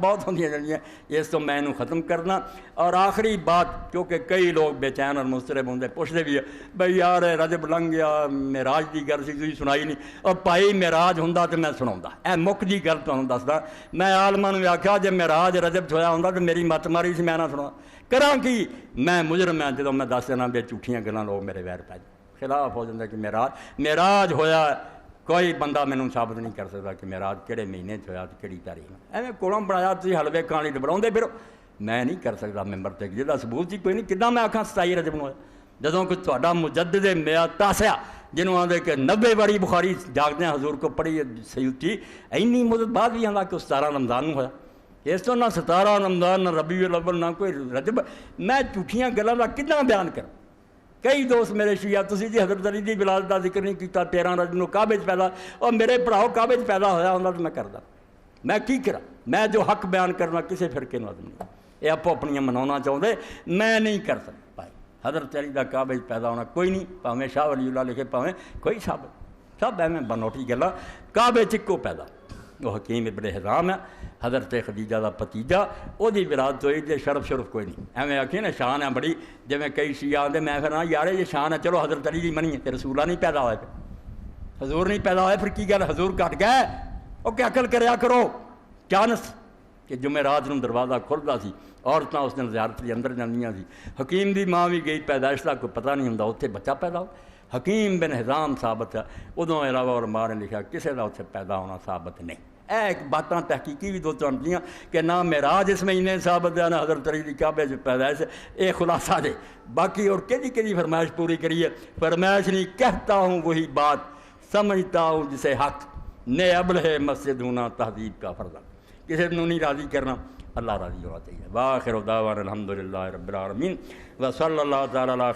بہت ہوندیاں جڑیاں اس تو میں ختم کرنا۔ اور آخری بات، کیونکہ کئی لوگ بے چین اور مضطرب ہوندے پوچھتے بھی بھئی یار رجب لنگ گیا معراج دی گل سی تسی سنائی نہیں، اور بھائی معراج ہوندا تے میں سناوندا، اے مک دی گل تانوں دسدا۔ میں عالماں نوں آکھیا جے معراج رجب ہویا ہوندا تے میری مت ماری سی، میں نہ سنا کراں کی، میں مجرم ہاں جدوں میں دس دینا بے جھوٹیاں گلاں لوگ میرے ویر پہ خلاف ہو جاندے کہ معراج ہویا۔ کوئی بندہ مینوں ثابت نہیں کر سکتا کہ معراج کہڑے مہینے ہویا تے کہڑی تاریخ میں، ایویں کولوں بنایا تسی حلوے کھانے تے بناؤندے پھرو، میں نہیں کر سکتا ممبر تے جہدا ثبوت ہی کوئی نہیں، کداں میں آکھاں 27 رجب نوں جدوں کہ تہاڈا مجدد میعاد تاسع جنہوں آندے کہ 90 باری بخاری جاگدے حضور کو پڑھی سیوطی، اینی مدت بعد بھی آندا کہ 17 رمضان نوں ہویا، اس تو نہ 17 رمضان نہ ربیع الاول نہ کوئی رجب، میں جھوٹیاں گلاں دا کداں بیان کراں۔ کئی دوست میرے شیعہ تسی جی حضرت علی دی ولادت دا ذکر نہیں کیتا، 13 رجب نوں کعبے وچ پیدا، اور میرے بھراؤ کعبے وچ پیدا ہویا ہوندا تو میں کردا، میں کی کراں؟ میں جو حق بیان کرنا کسے فرقے نوں نہیں، یہ آپ اپنیاں مناونا چاہتے، میں نہیں کر سکتا بھائی۔ حضرت علی دا کعبے وچ پیدا ہونا کوئی نہیں، پاویں شاہ ولی اللہ لکھے پاویں کوئی ثابت، سب ایویں بنوٹی گلاں، کعبے وچ اکو پیدا، وہ حکیم ابن حزام ہے حضرت خدیجہ دا پتیجا، وہ دی ولادت ہوئی تے شرف کوئی نہیں، ایویں آکھیں نا شان ہے بڑی، جویں کئی شیعہ آندے میں پھر یار یہ شان ہے چلو حضرت علی دی منی ہے تے رسولہ نہیں پیدا ہوئے، پھر حضور نہیں پیدا ہوئے پھر کی گل، حضور کٹ گئے، او کہ عقل کریا کرو، چانس کہ جمعرات نوں دروازہ کھلدا سی، عورتاں اس دن زیارت دے اندر جاندیاں سی، حکیم دی ماں بھی گئی پیدائش دا کوئی پتہ نہیں ہوندا، اتنے بچہ پیدا ہو، حکیم بن حزام ثابت ہے، ادوں علاوہ علماء نے لکھا کسے دا اتنے پیدا ہونا ثابت نہیں۔ اے ایک باتاں تحقیقی بھی دو چاندیاں کہ نہ معراج اس مہینے ثابت ہے نہ حضرت علی دی کعبے وچ پیدائش، اے خلاصہ دے، باقی اور کہڑی فرمائش پوری کریے، فرمائش نہیں، کہتا ہوں وہی بات سمجھتا ہوں جسے حق، نے ابل ہے مسجد ہونا تہذیب کا فرض، کسی نوں نہیں راضی کرنا، اللہ راضی ہونا چاہیے۔ وآخر دعوانا الحمدللہ رب العالمین وصلی اللہ تعالی علی